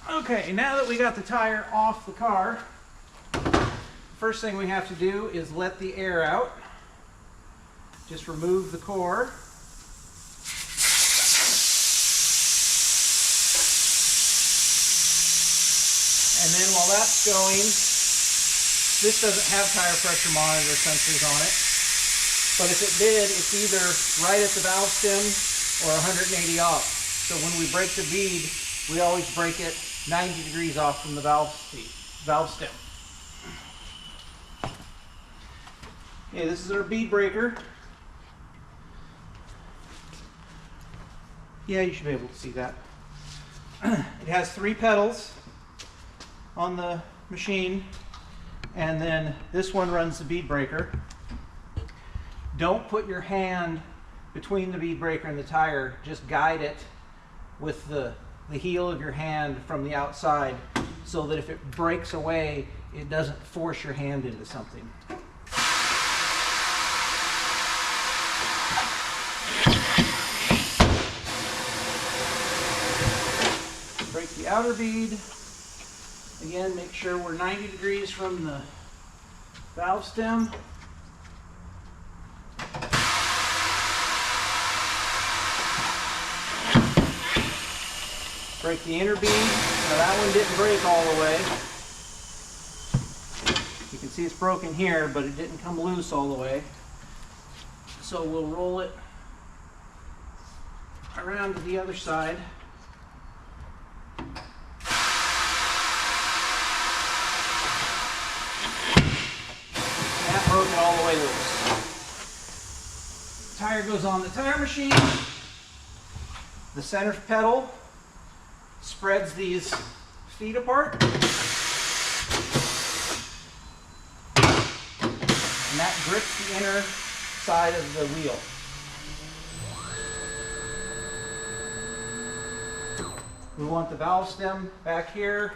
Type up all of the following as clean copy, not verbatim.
Okay, now that we got the tire off the car, first thing we have to do is let the air out. Just remove the core. And then while that's going, this doesn't have tire pressure monitor sensors on it, but if it did, it's either right at the valve stem or 180 off. So when we break the bead, we always break it 90 degrees off from the valve stem. Okay, this is our bead breaker. Yeah, you should be able to see that. It has 3 pedals on the machine, and then this one runs the bead breaker. Don't put your hand between the bead breaker and the tire. Just guide it with the heel of your hand from the outside so that if it breaks away, it doesn't force your hand into something. Break the outer bead. Again, make sure we're 90 degrees from the valve stem. Break the inner bead. Now that one didn't break all the way. You can see it's broken here, but it didn't come loose all the way. So we'll roll it around to the other side. That broke it all the way loose. Tire goes on the tire machine. The center pedal spreads these feet apart, and that grips the inner side of the wheel. We want the valve stem back here.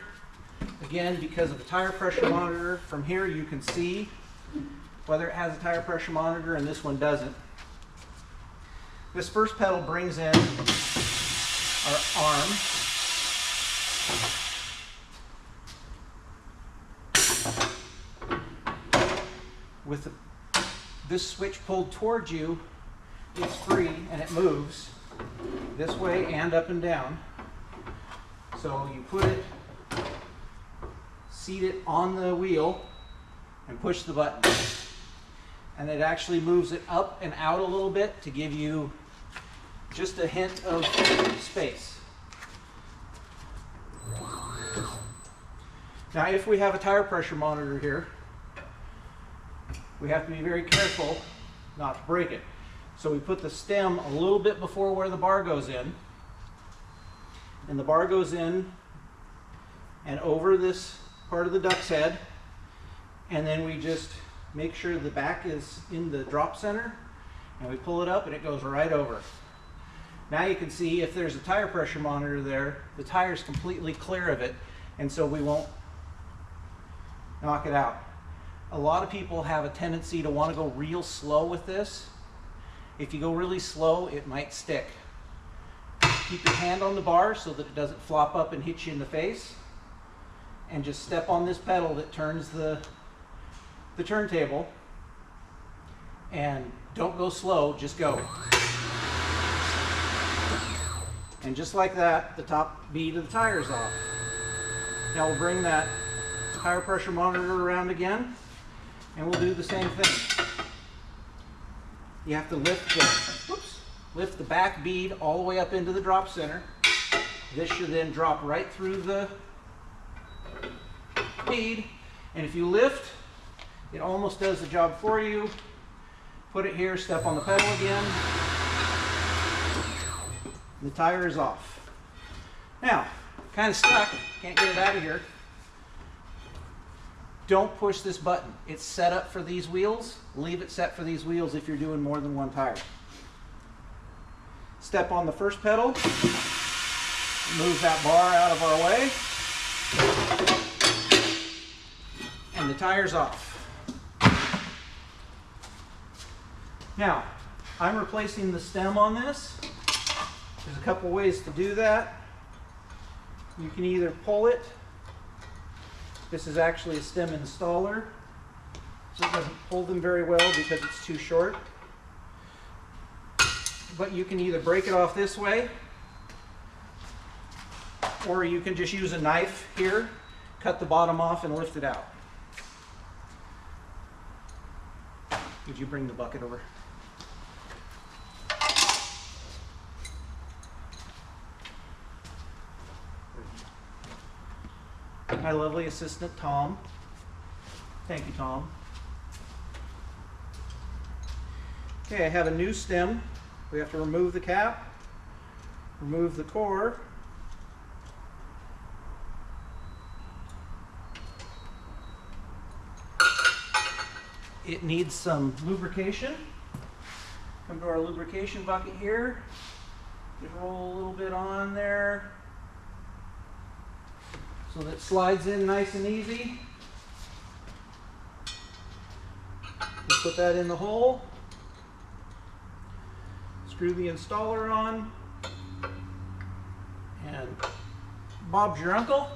Again, because of the tire pressure monitor, from here you can see whether it has a tire pressure monitor, and this one doesn't. This first pedal brings in our arm. With this switch pulled towards you, it's free and it moves this way and up and down. So you put it, seat it on the wheel and push the button. And it actually moves it up and out a little bit to give you just a hint of space. Now, if we have a tire pressure monitor here, we have to be very careful not to break it. So we put the stem a little bit before where the bar goes in. And the bar goes in and over this part of the duck's head. And then we just make sure the back is in the drop center. And we pull it up and it goes right over. Now you can see if there's a tire pressure monitor there, the tire's completely clear of it. And so we won't knock it out. A lot of people have a tendency to want to go real slow with this. If you go really slow, it might stick. Keep your hand on the bar so that it doesn't flop up and hit you in the face. And just step on this pedal that turns the turntable. And don't go slow, just go. And just like that, the top bead of the tire is off. Now we'll bring that tire pressure monitor around again, and we'll do the same thing. You have to lift the back bead all the way up into the drop center. This should then drop right through the bead, and if you lift, it almost does the job for you. Put it here, step on the pedal again. The tire is off. Now, kind of stuck, can't get it out of here. Don't push this button. It's set up for these wheels. Leave it set for these wheels if you're doing more than one tire. Step on the first pedal. Move that bar out of our way. And the tire's off. Now, I'm replacing the stem on this. There's a couple ways to do that. You can either pull it. This is actually a stem installer, so it doesn't pull them very well because it's too short. But you can either break it off this way, or you can just use a knife here, cut the bottom off and lift it out. Would you bring the bucket over? My lovely assistant, Tom. Thank you, Tom. Okay, I have a new stem. We have to remove the cap, remove the core. It needs some lubrication. Come to our lubrication bucket here. Just roll a little bit on there so that it slides in nice and easy. You put that in the hole. Screw the installer on. And Bob's your uncle.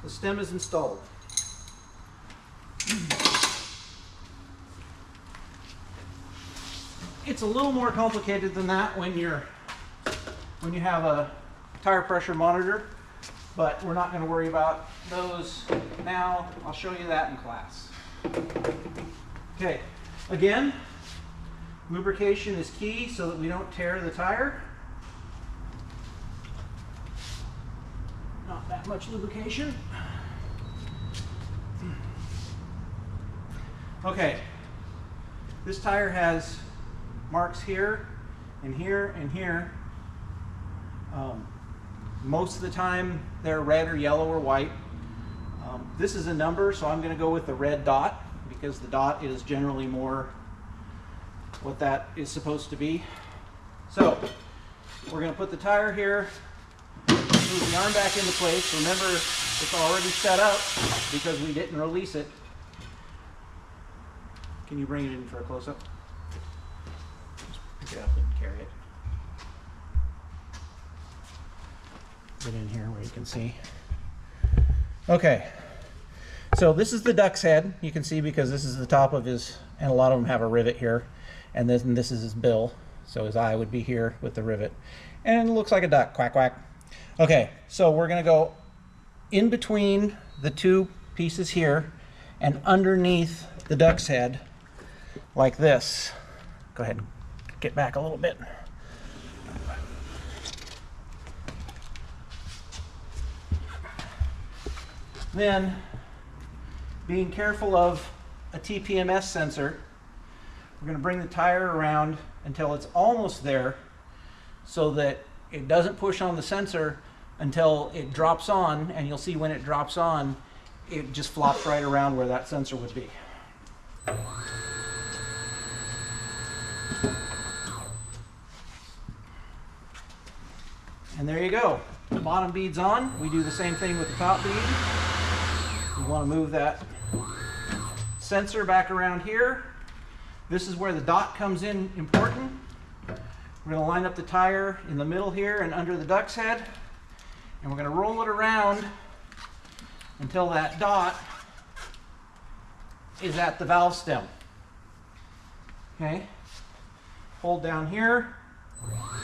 The stem is installed. It's a little more complicated than that when you have a tire pressure monitor, but we're not going to worry about those now. I'll show you that in class. Okay, again, lubrication is key so that we don't tear the tire. Not that much lubrication. Okay, this tire has marks here and here and here. Most of the time they're red or yellow or white. This is a number, so I'm going to go with the red dot because the dot is generally more what that is supposed to be. So we're going to put the tire here, move the arm back into place. Remember, it's already set up because we didn't release it. Can you bring it in for a close-up? Pick it up and carry it. Get in here where you can see. Okay, so this is the duck's head. You can see because this is the top of his, and a lot of them have a rivet here. And then this is his bill, so his eye would be here with the rivet. And it looks like a duck, quack, quack. Okay, so we're gonna go in between the two pieces here and underneath the duck's head like this. Go ahead, get back a little bit. Then, being careful of a TPMS sensor, we're going to bring the tire around until it's almost there so that it doesn't push on the sensor until it drops on, and you'll see when it drops on, it just flops right around where that sensor would be. And there you go. The bottom bead's on. We do the same thing with the top bead. We want to move that sensor back around here. This is where the dot comes in important. We're going to line up the tire in the middle here and under the duck's head. And we're going to roll it around until that dot is at the valve stem. Okay? Hold down here.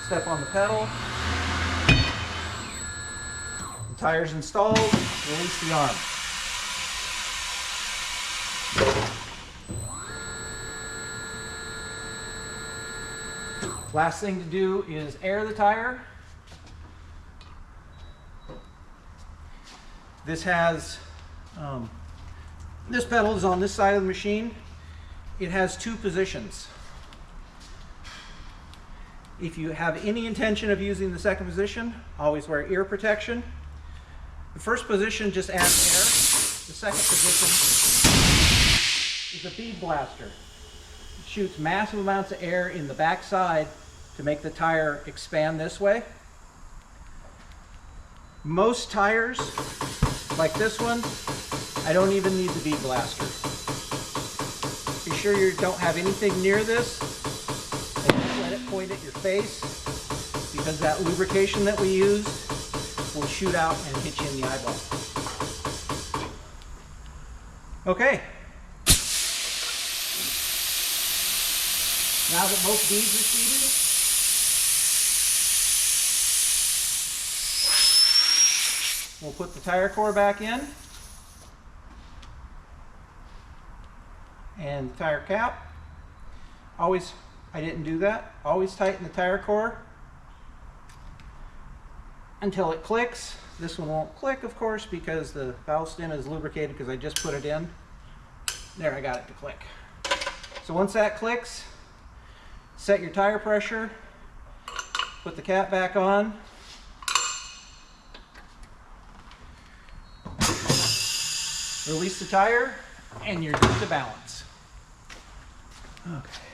Step on the pedal. The tire's installed. Release the arm. Last thing to do is air the tire. This has, this pedal is on this side of the machine. It has two positions. If you have any intention of using the second position, always wear ear protection. The first position just adds air. The second position is a bead blaster. It shoots massive amounts of air in the back side to make the tire expand this way. Most tires, like this one, I don't even need the bead blaster. Be sure you don't have anything near this, and don't let it point at your face, because that lubrication that we use will shoot out and hit you in the eyeball. Okay. Now that both beads are seated, we'll put the tire core back in and the tire cap. Always, I didn't do that. Always tighten the tire core until it clicks. This one won't click, of course, because the valve stem is lubricated because I just put it in. There, I got it to click. So once that clicks, set your tire pressure, put the cap back on, release the tire, and you're good to balance. Okay.